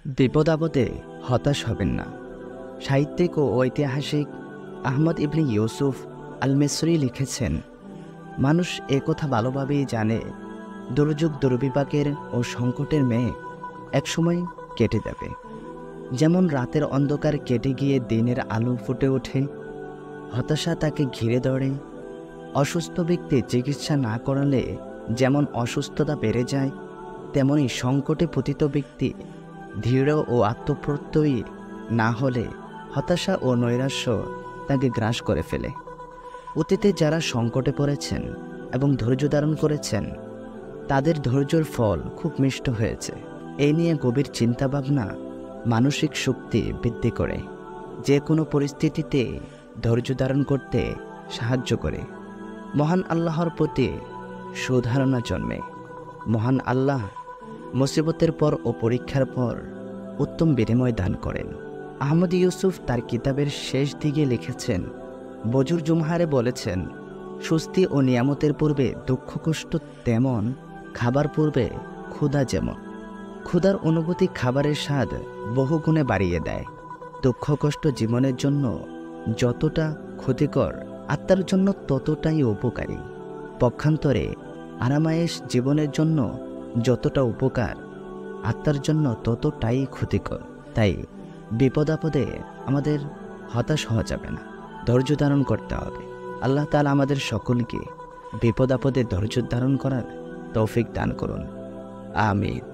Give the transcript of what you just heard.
বিপদ আপদে হতাশ হবেন না। সাহিত্যিক ও ঐতিহাসিক আহমদ ইবনে ইউসুফ আল মিসরি লিখেছেন, মানুষ একথা ভালোভাবেই জানে, দুর্যোগ দুর্বিপাকের ও সংকটের মেয়ে একসময় কেটে যাবে। যেমন রাতের অন্ধকার কেটে গিয়ে দিনের আলো ফুটে ওঠে, হতাশা তাকে ঘিরে ধরে। অসুস্থ ব্যক্তি চিকিৎসা না করালে যেমন অসুস্থতা বেড়ে যায়, তেমনি সংকটে পতিত ব্যক্তি দৃঢ় ও আত্মপ্রত্যয়ী না হলে হতাশা ও নৈরাশ্য তাকে গ্রাস করে ফেলে। অতীতে যারা সংকটে পড়েছেন এবং ধৈর্য ধারণ করেছেন, তাদের ধৈর্যের ফল খুব মিষ্ট হয়েছে। এই নিয়ে গভীর চিন্তাভাবনা মানসিক শক্তি বৃদ্ধি করে, যে কোনো পরিস্থিতিতে ধৈর্য ধারণ করতে সাহায্য করে। মহান আল্লাহর প্রতি সুধারণা জন্মে। মহান আল্লাহ মুসিবতের পর ও পরীক্ষার পর উত্তম বিনিময় দান করেন। আহমদ ইউসুফ তার কিতাবের শেষ দিকে লিখেছেন, বজুর জুমহারে বলেছেন, স্বস্তি ও নিয়ামতের পূর্বে দুঃখ কষ্ট তেমন, খাবার পূর্বে ক্ষুধা যেমন। ক্ষুধার অনুভূতি খাবারের স্বাদ বহুগুণে বাড়িয়ে দেয়। দুঃখ কষ্ট জীবনের জন্য যতটা ক্ষতিকর, আত্মার জন্য ততটাই উপকারী। পক্ষান্তরে আরামায়েশ জীবনের জন্য যতটা উপকার, আত্মার জন্য ততটাই ক্ষতিকর। তাই বিপদ আপদে আমাদের হতাশ হওয়া যাবে না, ধৈর্য ধারণ করতে হবে। আল্লাহ তাআলা আমাদের সকলকে বিপদ আপদে ধৈর্য ধারণ করার তৌফিক দান করুন। আমিন।